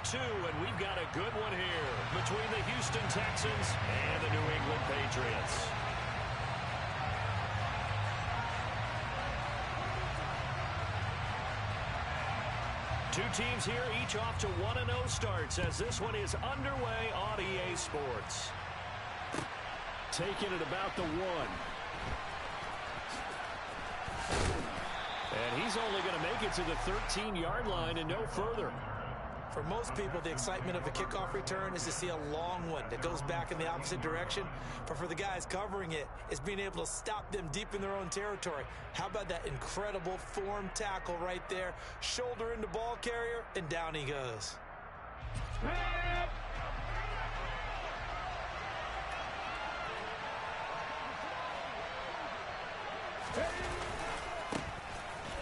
2, and we've got a good one here between the Houston Texans and the New England Patriots. Two teams here, each off to 1-0 starts as this one is underway on EA Sports. Taking it about the 1. And he's only going to make it to the 13-yard line and no further. For most people, the excitement of a kickoff return is to see a long one that goes back in the opposite direction. But for the guys covering it, it's being able to stop them deep in their own territory. How about that incredible form tackle right there? Shoulder into ball carrier, and down he goes.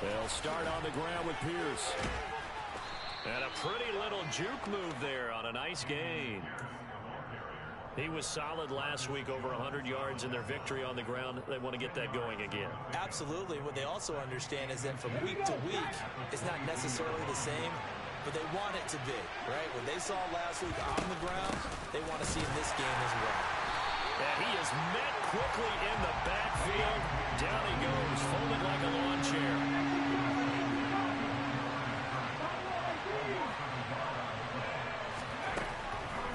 They'll start on the ground with Pierce. And a pretty little juke move there on a nice gain. He was solid last week, over 100 yards in their victory on the ground. They want to get that going again. Absolutely. What they also understand is that from week to week, it's not necessarily the same, but they want it to be, right? What they saw last week on the ground, they want to see in this game as well. And he is met quickly in the backfield. Down he goes, folded like a lawn chair.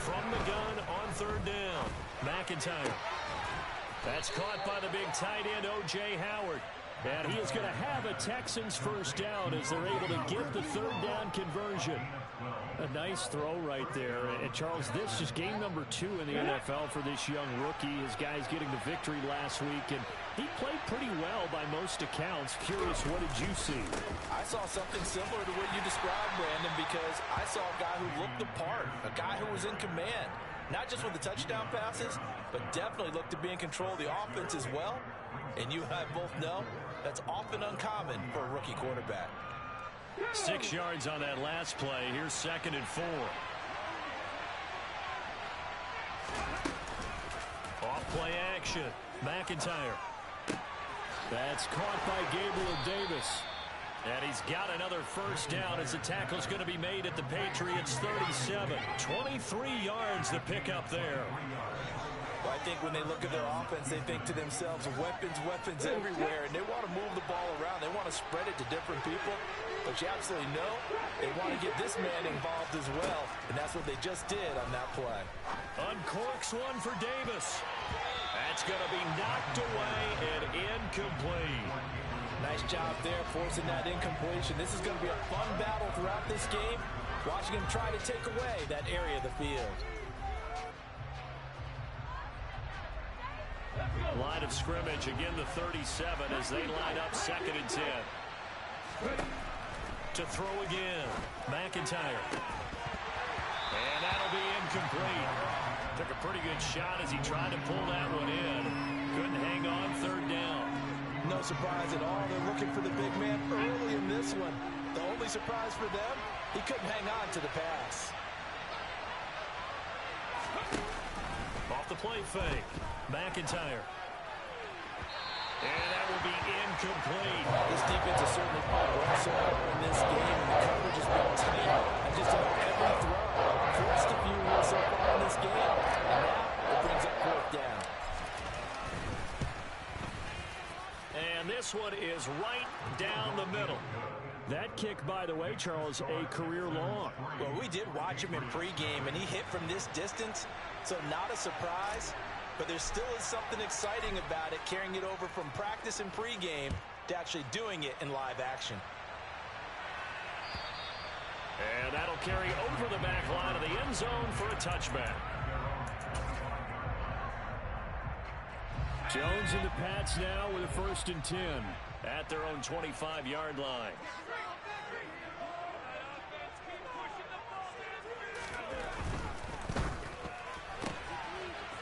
From the gun on 3rd down, McIntyre. That's caught by the big tight end, O.J. Howard. And he is going to have a Texans first down as they're able to get the 3rd down conversion. A nice throw right there. And, Charles, this is game number 2 in the NFL for this young rookie. His guys getting the victory last week, and he played pretty well by most accounts. Curious, what did you see? I saw something similar to what you described, Brandon, because I saw a guy who looked the part, a guy who was in command. Not just with the touchdown passes, but definitely looked to be in control of the offense as well. And you and I both know that's often uncommon for a rookie quarterback. 6 yards on that last play. Here's 2nd and 4. Off play action. McIntyre. That's caught by Gabriel Davis. And he's got another first down as the tackle's going to be made at the Patriots 37. 23 yards to pick up there. Well, I think when they look at their offense, they think to themselves, weapons everywhere, and they want to move the ball around. They want to spread it to different people. But you absolutely know they want to get this man involved as well, and that's what they just did on that play. Uncorks one for Davis. That's going to be knocked away and incomplete. Nice job there forcing that incompletion. This is going to be a fun battle throughout this game, watching him try to take away that area of the field. Line of scrimmage, again the 37 as they line up 2nd and 10. To throw again, McIntyre. And that'll be incomplete. Took a pretty good shot as he tried to pull that one in. Couldn't hang on 3rd down. No surprise at all. They're looking for the big man early in this one. The only surprise for them, he couldn't hang on to the pass. Off the play fake, McIntyre. And that will be incomplete. This defense has certainly played well so far in this game, and the coverage has been tight on just about every throw. Forced a few here so far in this game, and now it brings up 4th down. And this one is right down the middle. That kick, by the way, Charles, a career long. Well, we did watch him in pregame, and he hit from this distance, so not a surprise. But there still is something exciting about it, carrying it over from practice and pregame to actually doing it in live action. And that'll carry over the back line of the end zone for a touchback. Jones and the Pats now with a 1st and 10 at their own 25-yard line.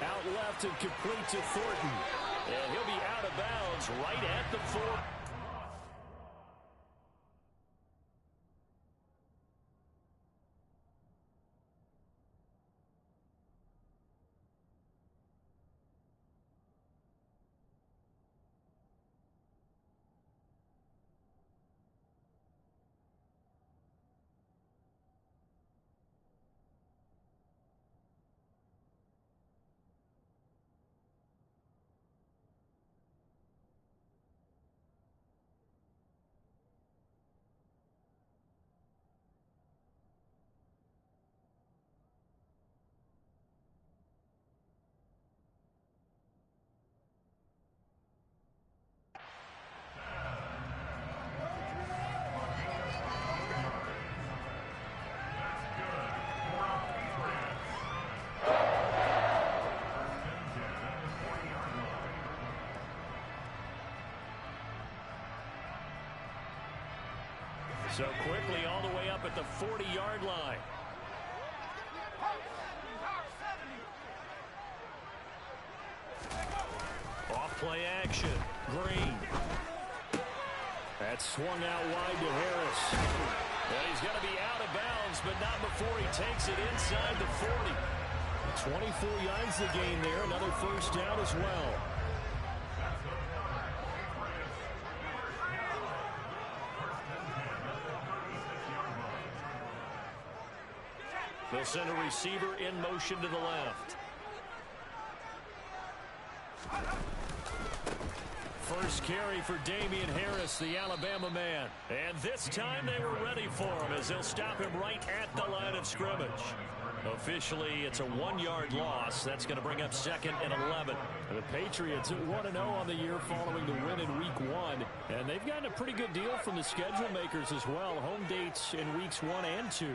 Out left and complete to Thornton. And he'll be out of bounds right at the 4. So quickly all the way up at the 40-yard line. Off-play action. Green. That's swung out wide to Harris. And he's going to be out of bounds, but not before he takes it inside the 40. 24 yards the gain there. Another first down as well. They'll send a receiver in motion to the left. First carry for Damian Harris, the Alabama man. And this time they were ready for him as they'll stop him right at the line of scrimmage. Officially, it's a 1-yard loss. That's going to bring up 2nd and 11. The Patriots 1-0 on the year following the win in Week 1. And they've gotten a pretty good deal from the schedule makers as well. Home dates in Weeks 1 and 2.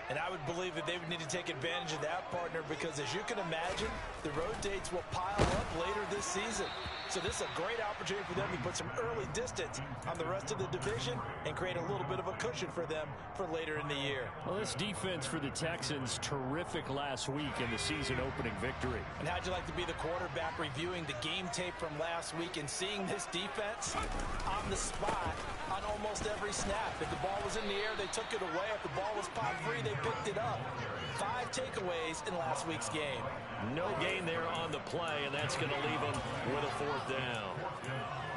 And I would believe that they would need to take advantage of that, partner, because as you can imagine, the road dates will pile up later this season. So this is a great opportunity for them to put some early distance on the rest of the division and create a little bit of a cushion for them for later in the year. Well, this defense for the Texans, terrific last week in the season opening victory. And how'd you like to be the quarterback reviewing the game tape from last week and seeing this defense on the spot on almost every snap? If the ball was in the air, they took it away. If the ball was popped free, they picked it up. 5 takeaways in last week's game. No gain there on the play, and that's going to leave them with a 4th down.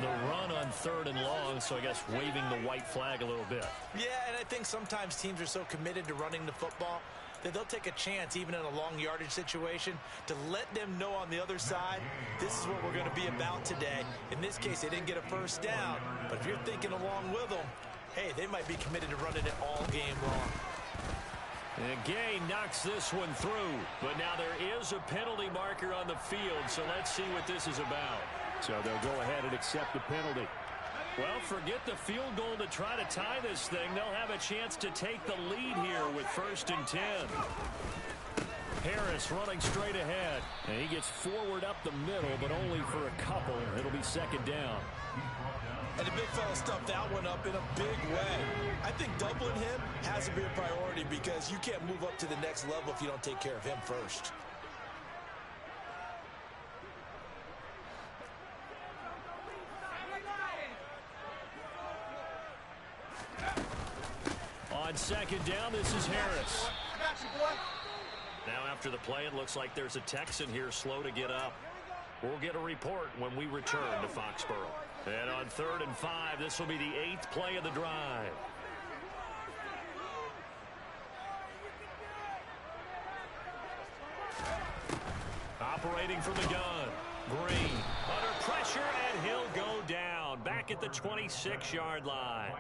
The run on 3rd and long, so I guess waving the white flag a little bit. Yeah, and I think sometimes teams are so committed to running the football that they'll take a chance, even in a long yardage situation, to let them know on the other side, this is what we're going to be about today. In this case, they didn't get a first down, but if you're thinking along with them, hey, they might be committed to running it all game long. And Gay knocks this one through, but now there is a penalty marker on the field, so let's see what this is about. So they'll go ahead and accept the penalty. Well, forget the field goal to try to tie this thing. They'll have a chance to take the lead here with 1st and 10. Harris running straight ahead, and he gets forward up the middle, but only for a couple. It'll be 2nd down. And the big fella stuffed that one up in a big way. I think doubling him has to be a priority because you can't move up to the next level if you don't take care of him first. On 2nd down, this is Harris. Now after the play, it looks like there's a Texan here slow to get up. We'll get a report when we return to Foxborough. And on 3rd and 5, this will be the 8th play of the drive. Operating from the gun. Green under pressure, and he'll go down. Back at the 26-yard line.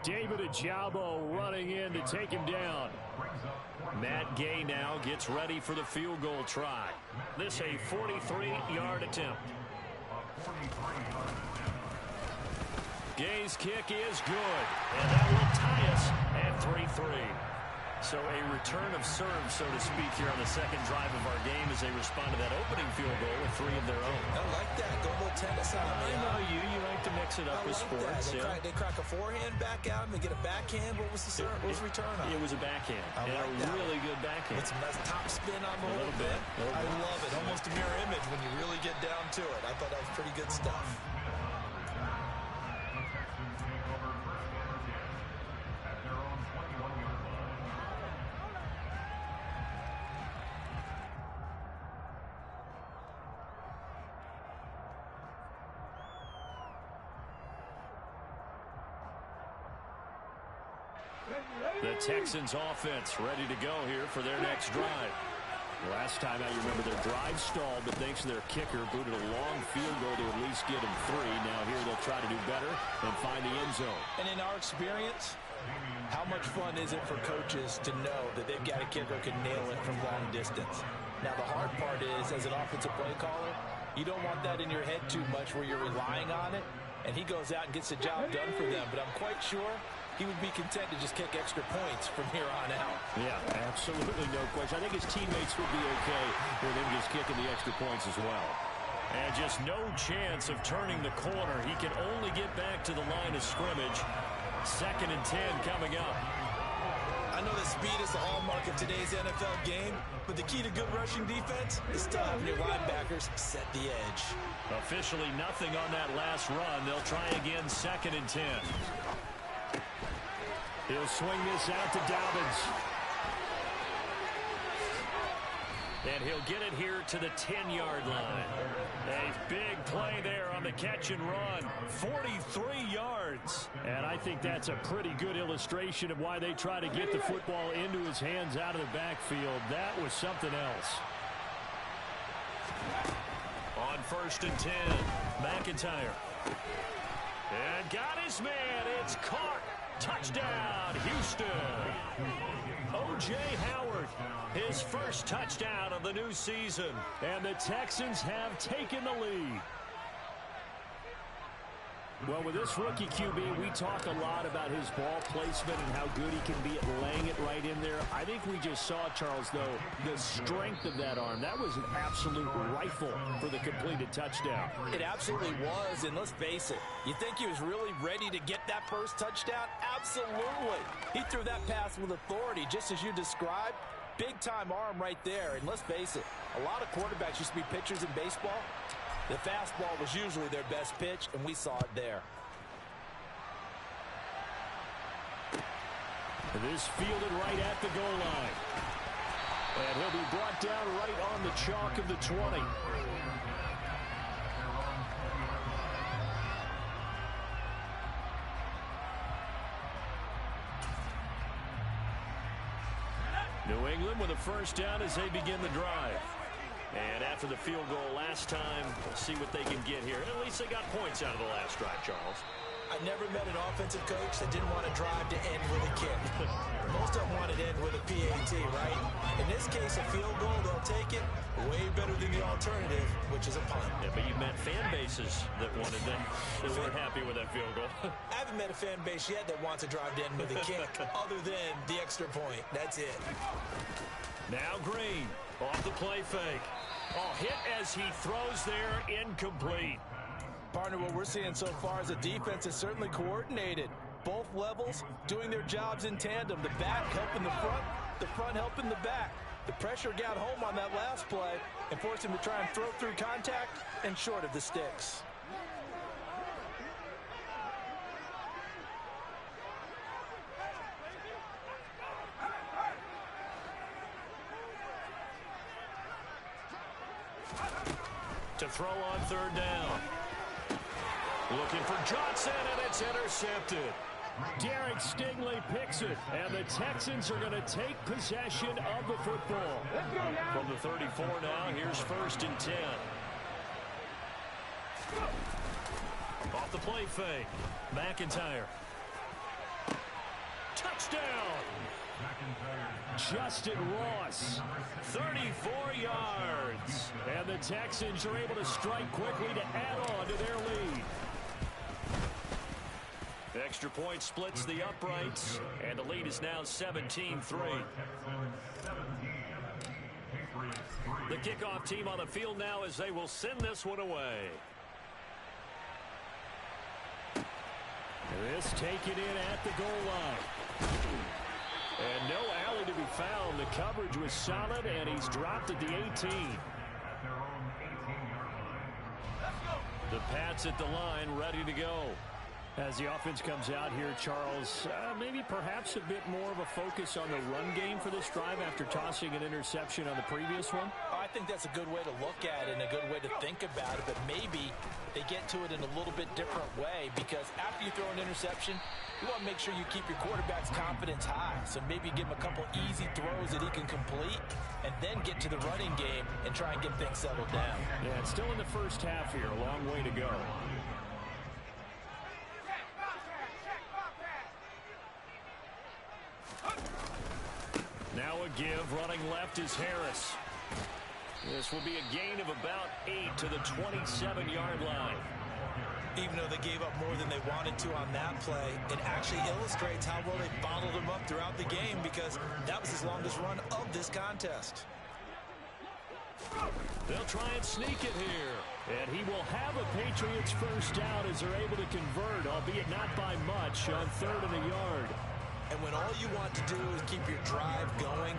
David Ajabo running in to take him down. Matt Gay now gets ready for the field goal try. This a 43-yard attempt. Gay's kick is good, and that will tie us at 3-3. So a return of serve, so to speak, here on the 2nd drive of our game as they respond to that opening field goal with 3 of their own. I like that. Go a little tennis on me. I know you like to mix it up with sports. They crack a forehand back out, and they get a backhand. What was the serve? What was the return on? It was a backhand. And a really good backhand. With some nice top spin on the whole bit. I love it. Almost a mirror image when you really get down to it. I thought that was pretty good stuff. The Texans offense ready to go here for their next drive. Last time out, you remember their drive stalled, but thanks to their kicker, booted a long field goal to at least get them 3. Now here they'll try to do better and find the end zone. And in our experience, how much fun is it for coaches to know that they've got a kicker who can nail it from long distance? Now the hard part is, as an offensive play caller, you don't want that in your head too much where you're relying on it, and he goes out and gets the job done for them. But I'm quite sure he would be content to just kick extra points from here on out. Yeah, absolutely no question. I think his teammates would be okay with him just kicking the extra points as well. And just no chance of turning the corner. He can only get back to the line of scrimmage. 2nd and 10 coming up. I know that speed is the hallmark of today's NFL game, but the key to good rushing defense is still having your linebackers set the edge. Officially nothing on that last run. They'll try again 2nd and 10. He'll swing this out to Dobbins. And he'll get it here to the 10-yard line. A big play there on the catch and run. 43 yards. And I think that's a pretty good illustration of why they try to get the football into his hands out of the backfield. That was something else. On 1st and 10, McIntyre. And got his man. It's caught. Touchdown, Houston. O.J. Howard, his first touchdown of the new season. And the Texans have taken the lead. Well, with this rookie QB, we talk a lot about his ball placement and how good he can be at laying it right in there. I think we just saw, Charles, though, the strength of that arm. That was an absolute rifle for the completed touchdown. It absolutely was, and let's face it, you think he was really ready to get that first touchdown? Absolutely. He threw that pass with authority, just as you described. Big-time arm right there, and let's face it, a lot of quarterbacks used to be pitchers in baseball. The fastball was usually their best pitch, and we saw it there. This fielded right at the goal line. And he'll be brought down right on the chalk of the 20. New England with a first down as they begin the drive. And after the field goal last time, we'll see what they can get here. At least they got points out of the last drive, Charles. I never met an offensive coach that didn't want to drive to end with a kick. Most of them want to end with a PAT, right? In this case, a field goal, they'll take it way better than the alternative, which is a punt. Yeah, but you've met fan bases that wanted that, that weren't happy with that field goal. I haven't met a fan base yet that wants to drive to end with a kick, other than the extra point. That's it. Now Green, off the play fake. Oh, hit as he throws there, incomplete. Partner, what we're seeing so far is the defense is certainly coordinated. Both levels doing their jobs in tandem. The back helping the front helping the back. The pressure got home on that last play and forced him to try and throw through contact and short of the sticks. To throw on 3rd down. Looking for Johnson, and it's intercepted. Derek Stingley picks it, and the Texans are going to take possession of the football. From the 34 now, here's 1st and 10. Off the play fake. McIntyre. Touchdown! Justin Ross, 34 yards. And the Texans are able to strike quickly to add on to their lead. The extra point splits the uprights, and the lead is now 17-3. The kickoff team on the field now as they will send this one away. This taken in at the goal line. And no alley to be found. The coverage was solid, and he's dropped at the 18. The Pats at the line, ready to go. As the offense comes out here, Charles, maybe perhaps a bit more of a focus on the run game for this drive after tossing an interception on the previous one? I think that's a good way to look at it and a good way to think about it, but maybe they get to it in a little bit different way, because after you throw an interception, you want to make sure you keep your quarterback's confidence high. So maybe give him a couple easy throws that he can complete and then get to the running game and try and get things settled down. Yeah, it's still in the first half here. A long way to go. Now a give, running left is Harris. This will be a gain of about 8 to the 27-yard line. Even though they gave up more than they wanted to on that play, it actually illustrates how well they bottled him up throughout the game, because that was his longest run of this contest. They'll try and sneak it here. And he will have a Patriots first down as they're able to convert, albeit not by much, on 3rd and a yard. And when all you want to do is keep your drive going,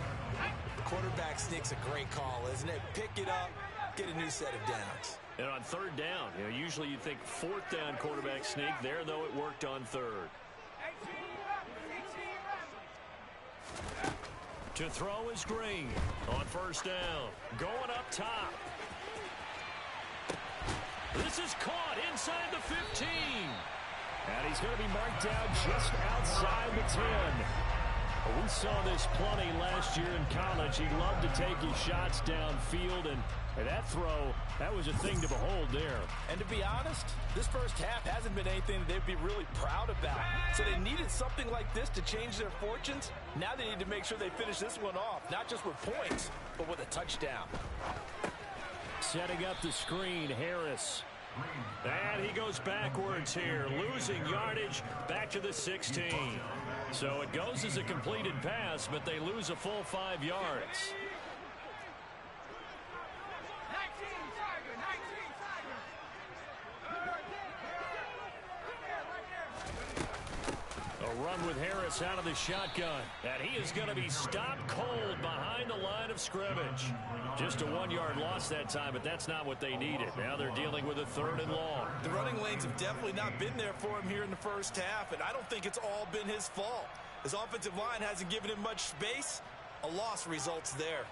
the quarterback sneak's a great call, isn't it? Pick it up, get a new set of downs. And on 3rd down, usually you think 4th down quarterback sneak. There, though, it worked on 3rd. To throw is Green on 1st down. Going up top. This is caught inside the 15. And he's going to be marked down just outside the 10. We saw this plenty last year in college. He loved to take his shots downfield, and that throw, that was a thing to behold there. And to be honest, this first half hasn't been anything they'd be really proud about. So they needed something like this to change their fortunes. Now they need to make sure they finish this one off, not just with points, but with a touchdown. Setting up the screen, Harris. And he goes backwards here, losing yardage back to the 16. So it goes as a completed pass, but they lose a full 5 yards. A run with Harris out of the shotgun. And he is going to be stopped cold behind the line of scrimmage. Just a 1-yard loss that time, but that's not what they needed. Now they're dealing with a 3rd and long. The running lanes have definitely not been there for him here in the first half, and I don't think it's all been his fault. His offensive line hasn't given him much space. A loss results there.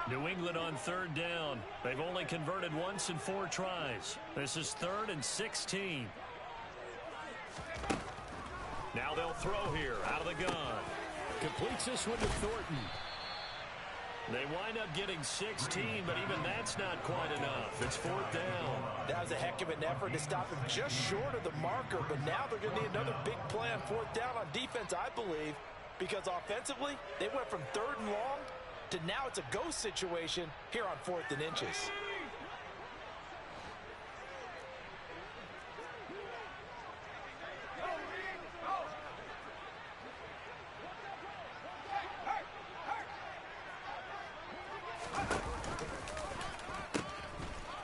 New England on 3rd down. They've only converted once in 4 tries. This is 3rd and 16. Now they'll throw here out of the gun. Completes this one to Thornton. They wind up getting 16, but even that's not quite enough. It's 4th down. That was a heck of an effort to stop him just short of the marker, but now they're going to need another big play on 4th down on defense, I believe, because offensively, they went from 3rd and long to now it's a ghost situation here on 4th and inches.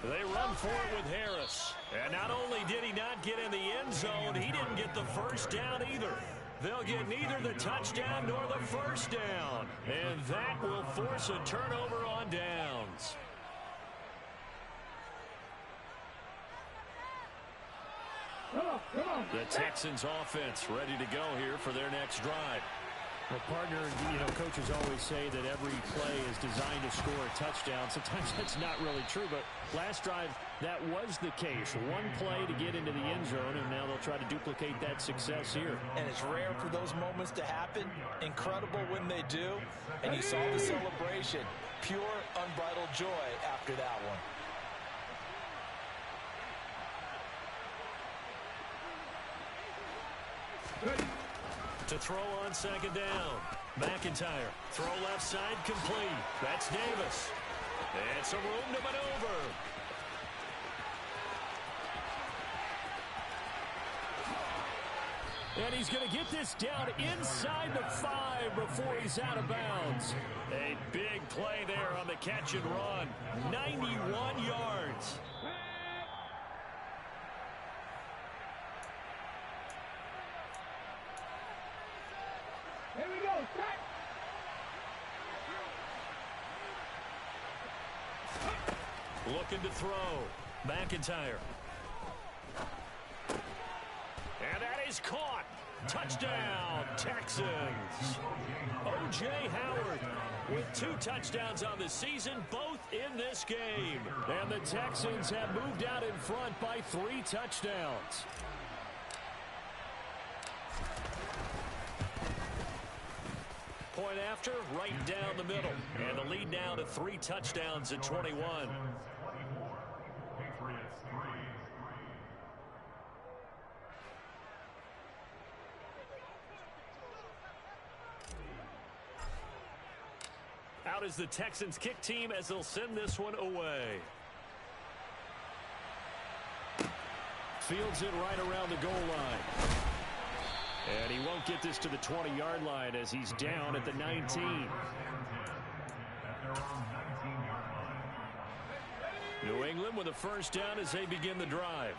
They run for it with Harris. And not only did he not get in the end zone, he didn't get the first down either. They'll get neither the touchdown nor the first down. And that will force a turnover on downs. The Texans offense ready to go here for their next drive. Well, partner, coaches always say that every play is designed to score a touchdown. Sometimes that's not really true, but last drive, that was the case. One play to get into the end zone, and now they'll try to duplicate that success here. And it's rare for those moments to happen. Incredible when they do. And you saw the celebration. Pure, unbridled joy after that one. To throw on 2nd down. McIntyre. Throw left side complete. That's Davis. And some room to maneuver. And he's going to get this down inside the 5 before he's out of bounds. A big play there on the catch and run. 91 yards. Here we go, set. Looking to throw. McIntyre. And that is caught. Touchdown, Texans. O.J. Howard with 2 touchdowns on the season, both in this game. And the Texans have moved out in front by 3 touchdowns. Point after, right down the middle. And the lead now to 3 touchdowns at 21. Out is the Texans kick team as they'll send this one away. Fields it right around the goal line. And he won't get this to the 20-yard line as he's down at the 19. New England with a first down as they begin the drive.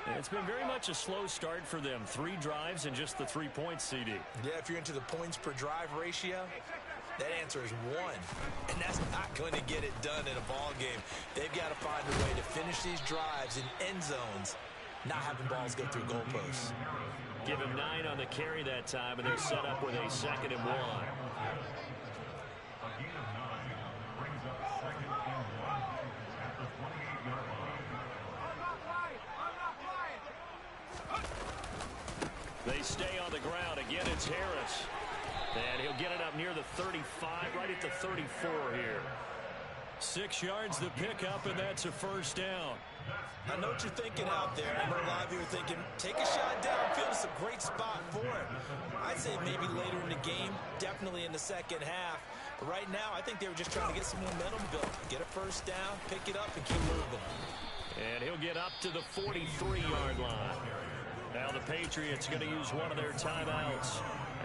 And it's been very much a slow start for them. 3 drives and just the 3 points, CD. Yeah, if you're into the points per drive ratio, that answer is 1. And that's not going to get it done in a ball game. They've got to find a way to finish these drives in end zones, not having balls go through goalposts. Give him 9 on the carry that time, and they're set up with a 2nd and 1. They stay on the ground. Again, it's Harris. And he'll get it up near the 35, right at the 34 here. 6 yards the pickup, and that's a first down. I know what you're thinking out there. I know a lot of you are thinking, take a shot downfield. It's a great spot for it. I'd say maybe later in the game, definitely in the second half. But right now, I think they were just trying to get some momentum built. Get a first down, pick it up, and keep moving. And he'll get up to the 43-yard line. Now the Patriots going to use one of their timeouts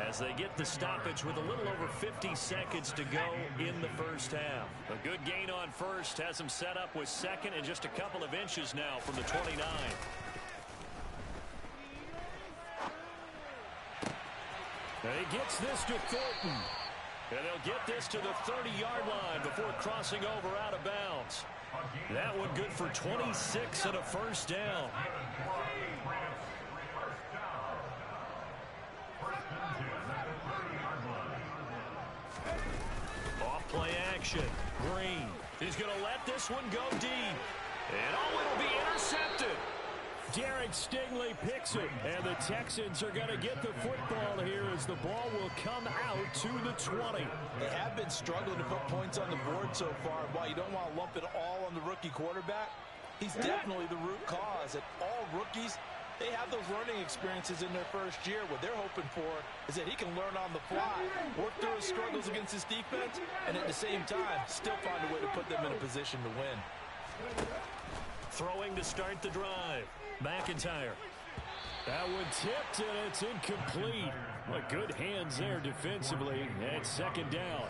as they get the stoppage with a little over 50 seconds to go in the first half. A good gain on first has him set up with 2nd and just a couple of inches now from the 29. And he gets this to Thornton. And they'll get this to the 30-yard line before crossing over out of bounds. That one good for 26 and a first down. Off-play action. Green. He's going to let this one go deep. And it'll be intercepted. Derek Stingley picks it, and the Texans are going to get the football here as the ball will come out to the 20. They have been struggling to put points on the board so far. While you don't want to lump it all on the rookie quarterback, he's definitely the root cause. And all rookies, they have those learning experiences in their first year. What they're hoping for is that he can learn on the fly, work through his struggles against his defense, and at the same time, still find a way to put them in a position to win. Throwing to start the drive. McIntyre. That one tipped, and it's incomplete. Well, good hands there defensively. And 2nd down.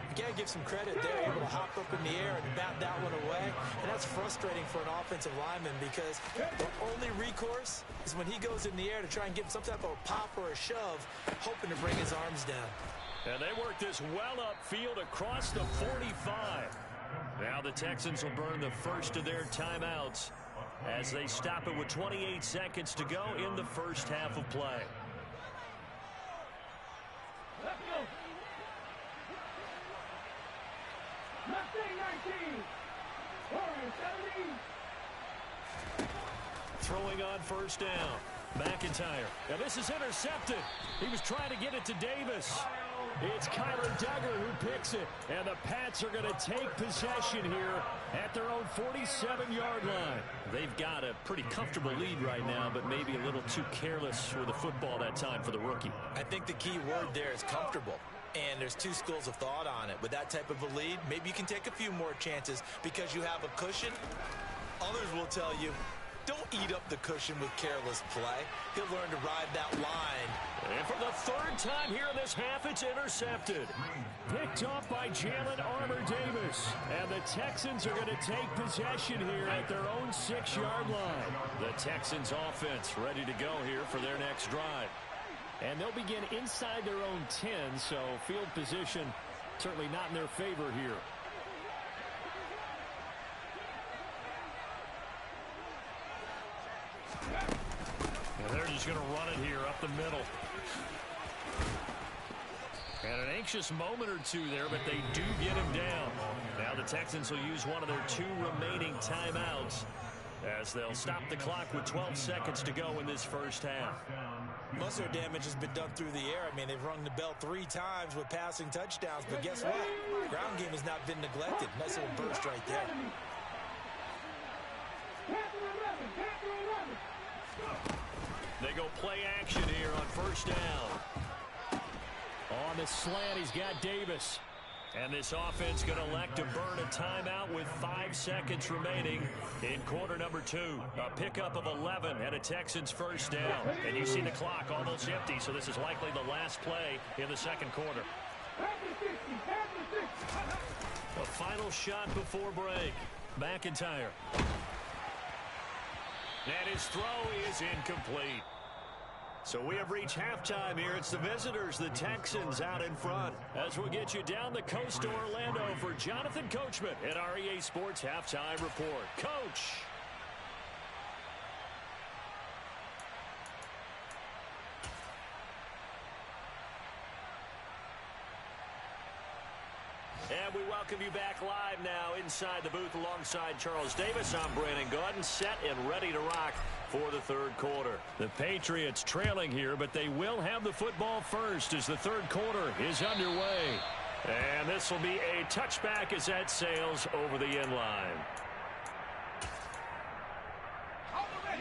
You got to give some credit there. Able to hop up in the air and bat that one away. And that's frustrating for an offensive lineman because the only recourse is when he goes in the air to try and get some type of a pop or a shove, hoping to bring his arms down. And they work this well upfield across the 45. Now the Texans will burn the first of their timeouts as they stop it with 28 seconds to go in the first half of play. Let's go. Mustang 19. Orange 17. Throwing on first down. McIntyre. Now this is intercepted. He was trying to get it to Davis. It's Kyler Duggar who picks it. And the Pats are going to take possession here at their own 47-yard line. They've got a pretty comfortable lead right now, but maybe a little too careless with the football that time for the rookie. I think the key word there is comfortable. And there's 2 schools of thought on it. With that type of a lead, maybe you can take a few more chances because you have a cushion. Others will tell you, don't eat up the cushion with careless play. He'll learn to ride that line. And for the 3rd time here in this half, it's intercepted. Picked off by Jalen Armour-Davis. And the Texans are going to take possession here at their own 6-yard line. The Texans offense ready to go here for their next drive. And they'll begin inside their own 10, so field position certainly not in their favor here. And they're just going to run it here up the middle. And an anxious moment or two there, but they do get him down. Now the Texans will use one of their 2 remaining timeouts as they'll stop the clock with 12 seconds to go in this first half. Most of their damage has been done through the air. I mean, they've rung the bell 3 times with passing touchdowns, but guess what? Ground game has not been neglected. Nice little burst right there. They go play action here on first down. On the slant, he's got Davis. And this offense going to elect to burn a timeout with 5 seconds remaining in quarter number 2. A pickup of 11 and a Texans first down. And you see the clock almost empty, so this is likely the last play in the second quarter. A final shot before break. McIntyre. And his throw is incomplete. So we have reached halftime here. It's the visitors, the Texans, out in front. As we'll get you down the coast to Orlando for Jonathan Coachman at our EA Sports Halftime Report. Coach. And we welcome you back live now inside the booth alongside Charles Davis. I'm Brandon Gaudin, set and ready to rock for the third quarter. The Patriots trailing here, but they will have the football first as the third quarter is underway. And this will be a touchback as that sails over the end line.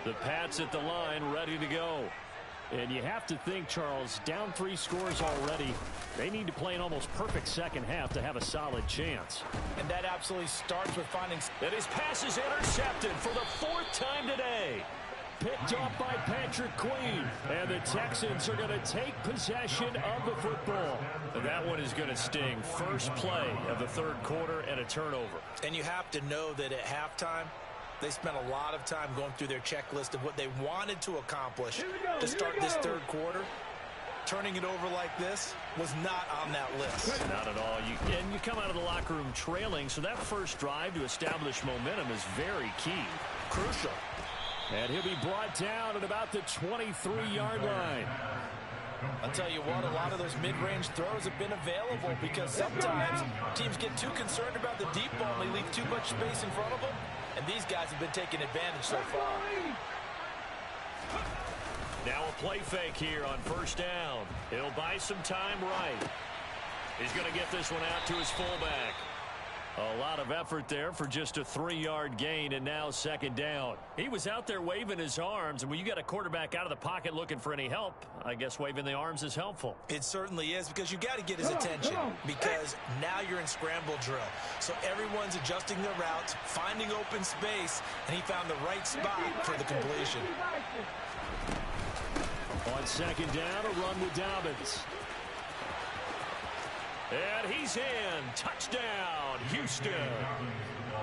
The Pats at the line, ready to go. And you have to think, Charles, down 3 scores already. They need to play an almost perfect second half to have a solid chance. And that absolutely starts with finding... And his pass is intercepted for the 4th time today. Picked off by Patrick Queen. And the Texans are going to take possession of the football. And that one is going to sting. First play of the third quarter and a turnover. And you have to know that at halftime, they spent a lot of time going through their checklist of what they wanted to accomplish to start this third quarter. Turning it over like this was not on that list. Not at all. And you come out of the locker room trailing, so that first drive to establish momentum is very key. Crucial. And he'll be brought down at about the 23-yard line. I'll tell you what, a lot of those mid-range throws have been available because sometimes teams get too concerned about the deep ball and they leave too much space in front of them. And these guys have been taking advantage so far. Now a play fake here on first down. He'll buy some time right. He's going to get this one out to his fullback. A lot of effort there for just a 3-yard gain, and now second down. He was out there waving his arms, and when you got a quarterback out of the pocket looking for any help, I guess waving the arms is helpful. It certainly is, because you got to get his attention, because now you're in scramble drill. So everyone's adjusting their routes, finding open space, and he found the right spot for the completion. On second down, a run with Dobbins. And he's in. Touchdown, Houston.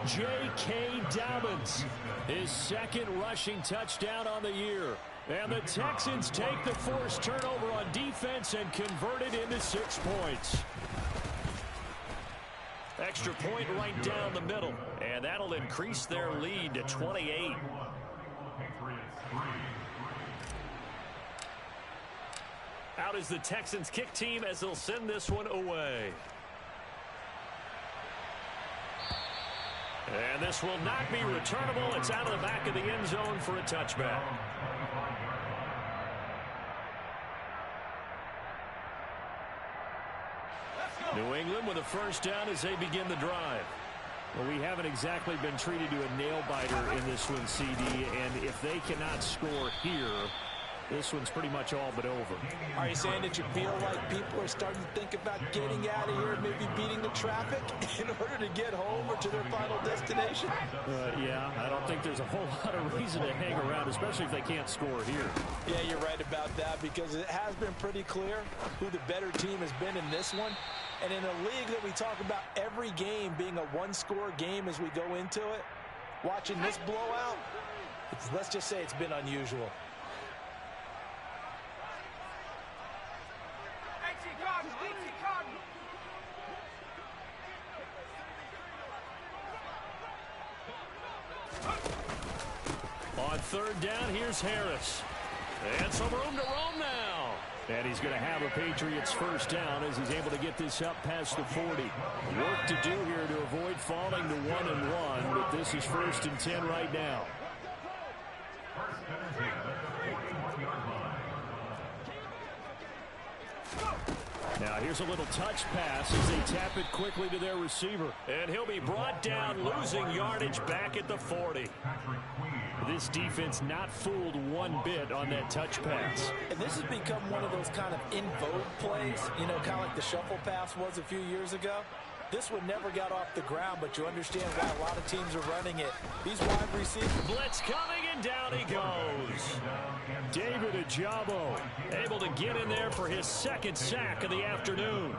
J.K. Dobbins, his second rushing touchdown on the year. And the Texans take the forced turnover on defense and convert it into 6 points. Extra point right down the middle. And that'll increase their lead to 28. Out is the Texans kick team as they'll send this one away. And this will not be returnable. It's out of the back of the end zone for a touchback. New England with a first down as they begin the drive. Well, we haven't exactly been treated to a nail-biter in this one, CD, and if they cannot score here, this one's pretty much all but over. Are you saying that you feel like people are starting to think about getting out of here, maybe beating the traffic in order to get home or to their final destination? Yeah, I don't think there's a whole lot of reason to hang around, especially if they can't score here. Yeah, you're right about that, because it has been pretty clear who the better team has been in this one. And in a league that we talk about every game being a one-score game as we go into it, watching this blowout, let's just say it's been unusual. On third down, here's Harris. And some room to roam now. And he's going to have a Patriots first down as he's able to get this up past the 40. Work to do here to avoid falling to 1-1, but this is 1st and 10 right now. Now here's a little touch pass as they tap it quickly to their receiver. And he'll be brought down, losing yardage back at the 40. This defense not fooled one bit on that touch pass. And this has become one of those kind of in vogue plays, you know, kind of like the shuffle pass was a few years ago. This one never got off the ground, but you understand why a lot of teams are running it. These wide receivers. Blitz coming, and down he goes. David Ajabo able to get in there for his second sack of the afternoon.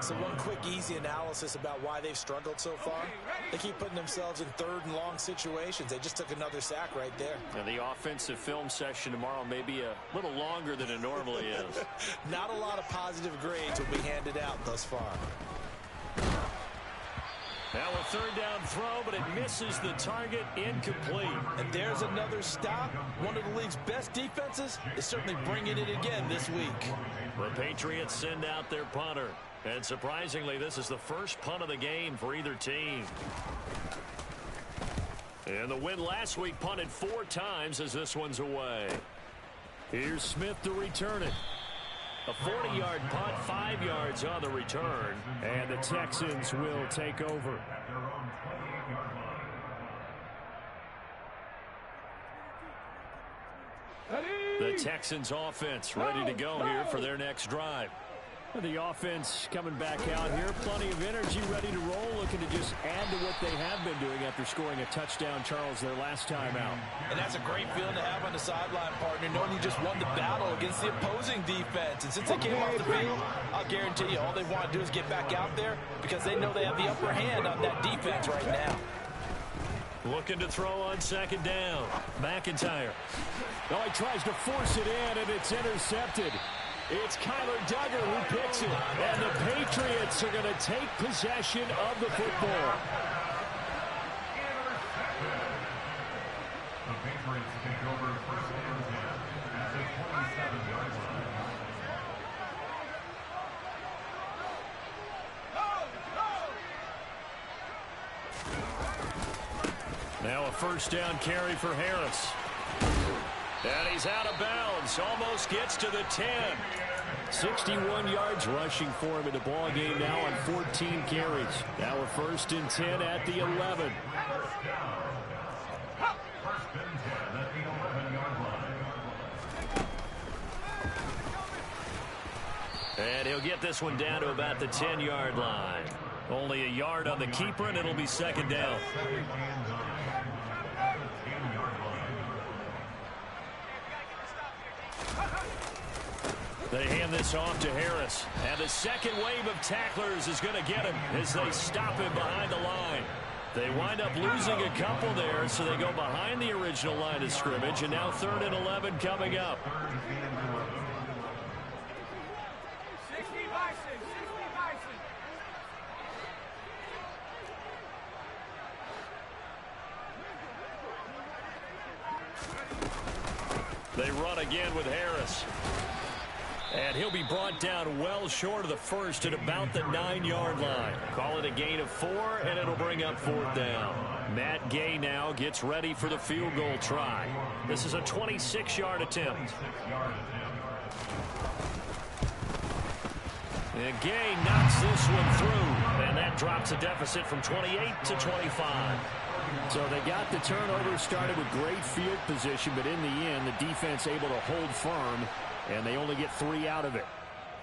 So one quick, easy analysis about why they've struggled so far. They keep putting themselves in third and long situations. They just took another sack right there. And the offensive film session tomorrow may be a little longer than it normally is. Not a lot of positive grades will be handed out thus far. Now a third down throw, but it misses the target, incomplete. And there's another stop. One of the league's best defenses is certainly bringing it again this week. The Patriots send out their punter. And surprisingly, this is the first punt of the game for either team. And the win last week punted 4 times as this one's away. Here's Smith to return it. A 40-yard punt, 5 yards on the return. And the Texans will take over. The Texans offense ready to go here for their next drive. The offense coming back out here. Plenty of energy, ready to roll, looking to just add to what they have been doing after scoring a touchdown, Charles, their last time out. And that's a great feeling to have on the sideline, partner, knowing you just won the battle against the opposing defense. And since they came off the field, I'll guarantee you all they want to do is get back out there because they know they have the upper hand on that defense right now. Looking to throw on second down. McIntyre. Oh, he tries to force it in, and it's intercepted. It's Kyler Duggar who picks it, and the Patriots are going to take possession of the football. The Patriots take over first and 10 at the 27-yard line. Now a first down carry for Harris. And he's out of bounds. Almost gets to the 10. 61 yards rushing for him in the ball game now on 14 carries. Now a first and 10 at the 11. First and 10 at the 11-yard line. And he'll get this one down to about the 10-yard line. Only a yard on the keeper, and it'll be second down. They hand this off to Harris. And the second wave of tacklers is going to get him as they stop him behind the line. They wind up losing a couple there, so they go behind the original line of scrimmage. And now 3rd and 11 coming up. 60 Bison, 60 Bison. They run again with Harris. And he'll be brought down well short of the first at about the 9-yard line. Call it a gain of 4, and it'll bring up 4th down. Matt Gay now gets ready for the field goal try. This is a 26-yard attempt. And Gay knocks this one through, and that drops a deficit from 28 to 25. So they got the turnover started with great field position, but in the end, the defense able to hold firm, and they only get 3 out of it.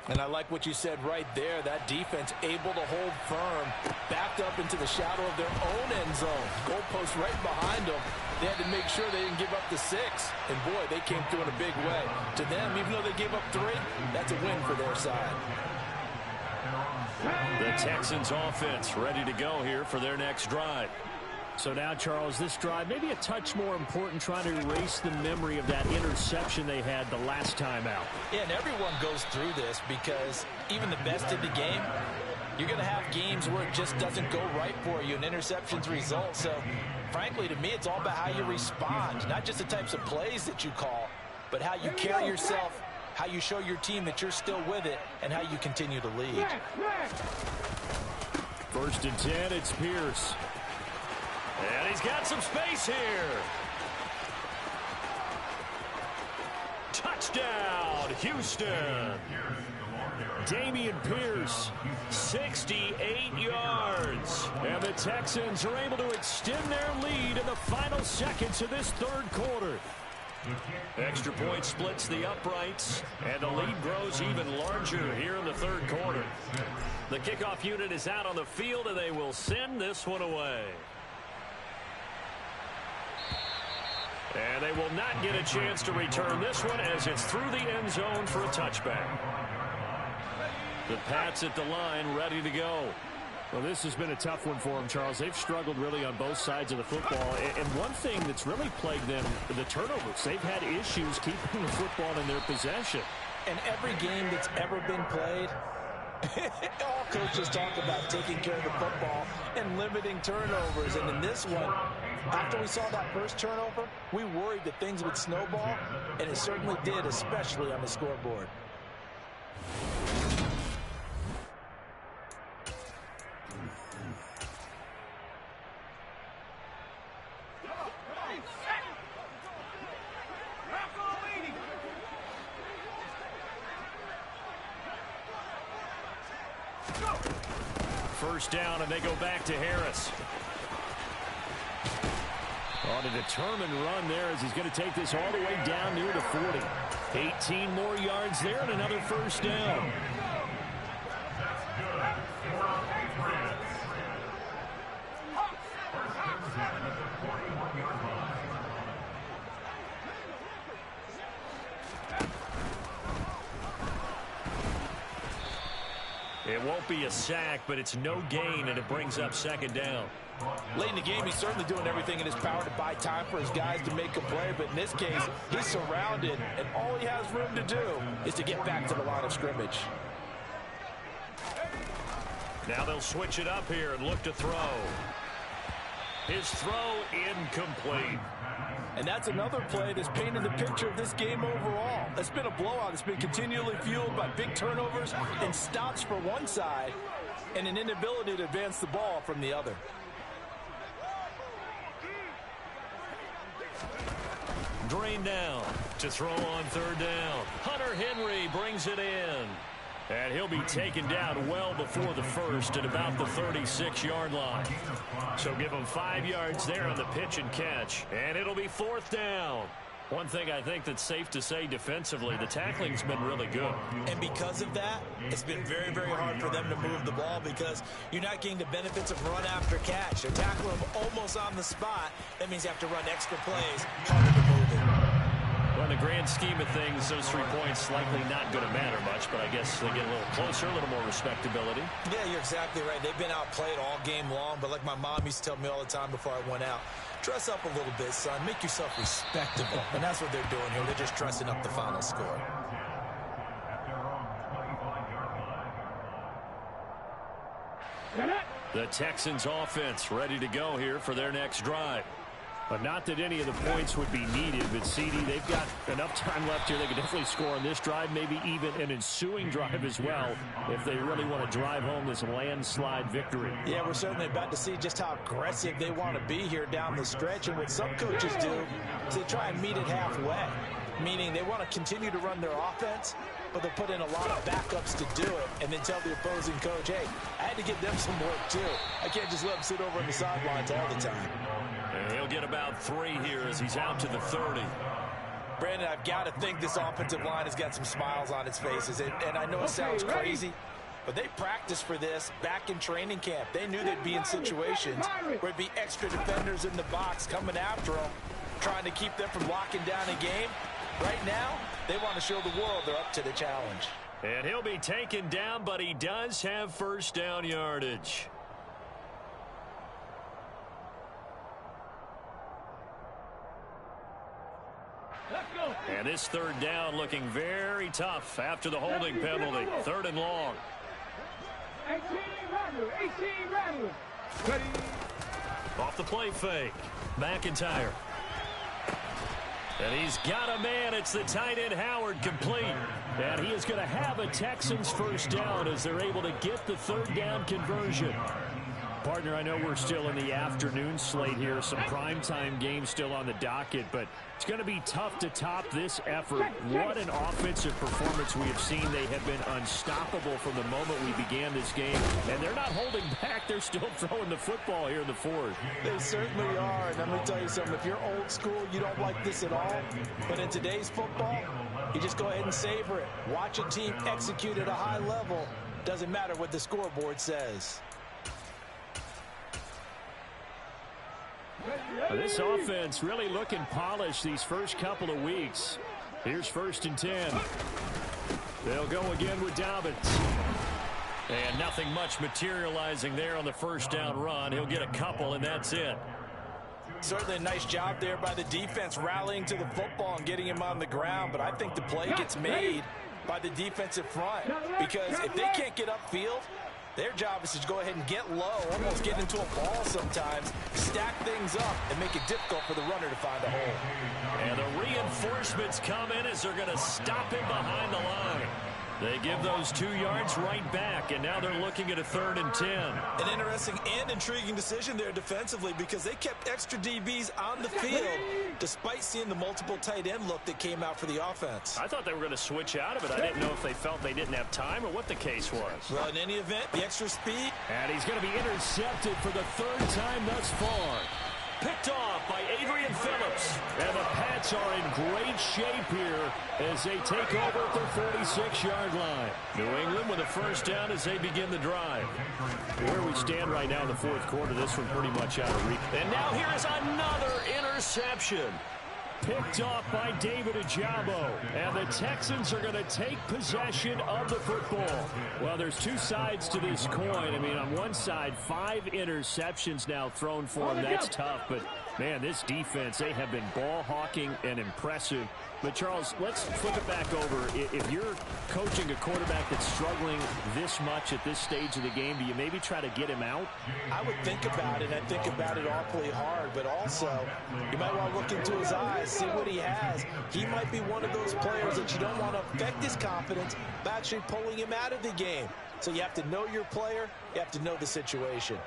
And I like what you said right there. That defense able to hold firm, backed up into the shadow of their own end zone. Goalpost right behind them. They had to make sure they didn't give up the 6. And, boy, they came through in a big way. To them, even though they gave up 3, that's a win for their side. The Texans offense ready to go here for their next drive. So now, Charles, this drive maybe a touch more important, trying to erase the memory of that interception they had the last time out. Yeah, and everyone goes through this because even the best in the game, you're going to have games where it just doesn't go right for you and interceptions result. So, frankly, to me, it's all about how you respond, not just the types of plays that you call, but how you carry yourself, how you show your team that you're still with it, and how you continue to lead. First and 10, it's Pierce. And he's got some space here. Touchdown, Houston. Damian Pierce, 68 yards. And the Texans are able to extend their lead in the final seconds of this 3rd quarter. Extra point splits the uprights, and the lead grows even larger here in the third quarter. The kickoff unit is out on the field, and they will send this one away. And they will not get a chance to return this one as it's through the end zone for a touchback. The Pats at the line ready to go. Well, this has been a tough one for them, Charles. They've struggled really on both sides of the football. And one thing that's really plagued them, the turnovers. They've had issues keeping the football in their possession. And every game that's ever been played, all coaches talk about taking care of the football and limiting turnovers. And in this one, after we saw that first turnover, we worried that things would snowball, and it certainly did, especially on the scoreboard. First down, and they go back to Harris. On a determined run there as he's going to take this all the way down near the 40. 18 more yards there and another first down. It won't be a sack, but it's no gain, and it brings up second down. Late in the game, he's certainly doing everything in his power to buy time for his guys to make a play, but in this case, he's surrounded, and all he has room to do is to get back to the line of scrimmage. Now they'll switch it up here and look to throw. His throw incomplete. And that's another play that's painted the picture of this game overall. It's been a blowout. It's been continually fueled by big turnovers and stops for one side and an inability to advance the ball from the other. Drain down to throw on third down. Hunter Henry brings it in. And he'll be taken down well before the first at about the 36-yard line. So give him 5 yards there on the pitch and catch. And it'll be fourth down. One thing I think that's safe to say defensively, the tackling's been really good. And because of that, it's been very, very hard for them to move the ball because you're not getting the benefits of run after catch. They're tackling them almost on the spot. That means you have to run extra plays, harder to move it. Well, in the grand scheme of things, those 3 points likely not going to matter much, but I guess they get a little closer, a little more respectability. Yeah, you're exactly right. They've been outplayed all game long, but like my mom used to tell me all the time before I went out, dress up a little bit, son. Make yourself respectable. And that's what they're doing here. They're just dressing up the final score. The Texans offense ready to go here for their next drive. But not that any of the points would be needed, but CD, they've got enough time left here. They could definitely score on this drive, maybe even an ensuing drive as well, if they really want to drive home this landslide victory. Yeah, we're certainly about to see just how aggressive they want to be here down the stretch. And what some coaches do is they try and meet it halfway, meaning they want to continue to run their offense, but they'll put in a lot of backups to do it and then tell the opposing coach, hey, I had to get them some work too. I can't just let them sit over on the sidelines all the time. And he'll get about 3 here as he's out to the 30. Brandon, I've got to think this offensive line has got some smiles on its faces. And I know it sounds crazy, but they practiced for this back in training camp. They knew they'd be in situations where there'd be extra defenders in the box coming after them, trying to keep them from locking down a game. Right now, they want to show the world they're up to the challenge. And he'll be taken down, but he does have first down yardage. And this third down looking very tough after the holding penalty. 3rd and long. 18 Rattler. Off the play fake. McIntyre. And he's got a man. It's the tight end Howard complete. And he is going to have a Texans first down as they're able to get the 3rd down conversion. Partner, I know we're still in the afternoon slate here. Some primetime games still on the docket, but it's going to be tough to top this effort. What an offensive performance we have seen. They have been unstoppable from the moment we began this game, and they're not holding back. They're still throwing the football here in the fourth. They certainly are, and let me tell you something. If you're old school, you don't like this at all, but in today's football, you just go ahead and savor it. Watch a team execute at a high level. Doesn't matter what the scoreboard says. This offense really looking polished these first couple of weeks. Here's 1st and 10. They'll go again with Dobbins. And nothing much materializing there on the first down run. He'll get a couple, and that's it. Certainly a nice job there by the defense rallying to the football and getting him on the ground, but I think the play gets made by the defensive front, because if they can't get upfield, their job is to go ahead and get low, almost get into a ball sometimes, stack things up, and make it difficult for the runner to find a hole. And the reinforcements come in as they're going to stop him behind the line. They give those 2 yards right back, and now they're looking at a 3rd and 10. An interesting and intriguing decision there defensively, because they kept extra DBs on the field despite seeing the multiple tight end look that came out for the offense. I thought they were going to switch out of it. I didn't know if they felt they didn't have time or what the case was. Well, in any event, the extra speed. And he's going to be intercepted for the 3rd time thus far. Picked off by Adrian Phillips. And the Pats are in great shape here as they take over at their 46-yard line. New England with a first down as they begin the drive. Where we stand right now in the 4th quarter, this one pretty much out of reach. And now here is another interception. Picked off by David Ojabo. And the Texans are going to take possession of the football. Well, there's 2 sides to this coin. I mean, on one side, 5 interceptions now thrown for them. That's tough. But, man, this defense, they have been ball hawking and impressive. But, Charles, let's flip it back over. If you're coaching a quarterback that's struggling this much at this stage of the game, do you maybe try to get him out? I would think about it. I think about it awfully hard. But also, you might want to look into his eyes, see what he has. He might be one of those players that you don't want to affect his confidence by actually pulling him out of the game. So you have to know your player. You have to know the situation.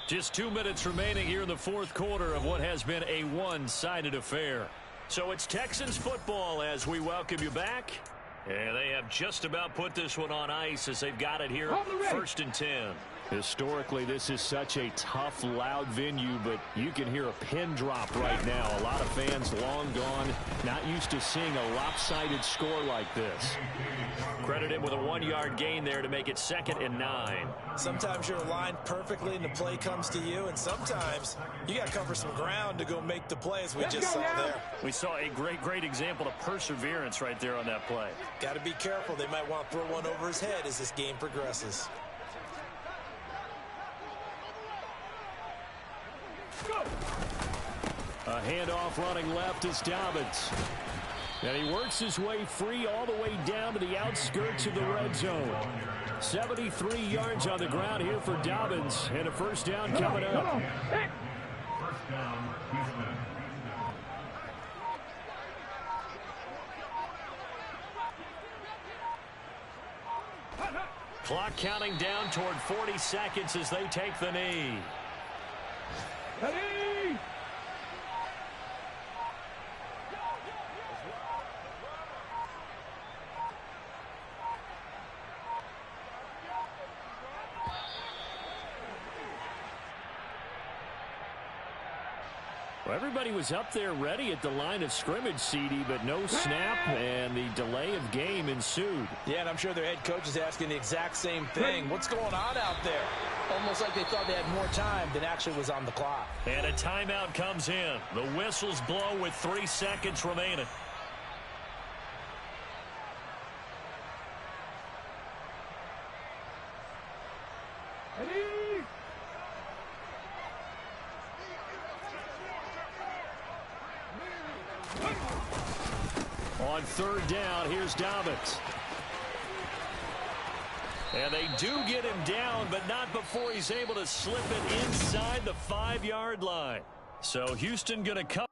Just 2 minutes remaining here in the 4th quarter of what has been a one-sided affair. So it's Texans football as we welcome you back. And they have just about put this one on ice as they've got it here, 1st and 10. Historically, this is such a tough, loud venue, but you can hear a pin drop right now. A lot of fans long gone, not used to seeing a lopsided score like this. Credit him with a 1-yard gain there to make it 2nd and 9. Sometimes you're aligned perfectly and the play comes to you, and sometimes you got to cover some ground to go make the play, as we just saw there. We saw a great example of perseverance right there on that play. Got to be careful. They might want to throw one over his head as this game progresses. A handoff running left is Dobbins. And he works his way free all the way down to the outskirts of the red zone. 73 yards on the ground here for Dobbins, and a first down coming up. First down, Houston. Clock counting down toward 40 seconds as they take the knee. Ready? Well, everybody was up there ready at the line of scrimmage, CD, but no snap, and the delay of game ensued. Yeah, and I'm sure their head coach is asking the exact same thing. What's going on out there? Almost like they thought they had more time than actually was on the clock. And a timeout comes in. The whistles blow with 3 seconds remaining. Ready? On 3rd down, here's Dobbins. And they do get him down, but not before he's able to slip it inside the 5-yard line. So Houston going to come.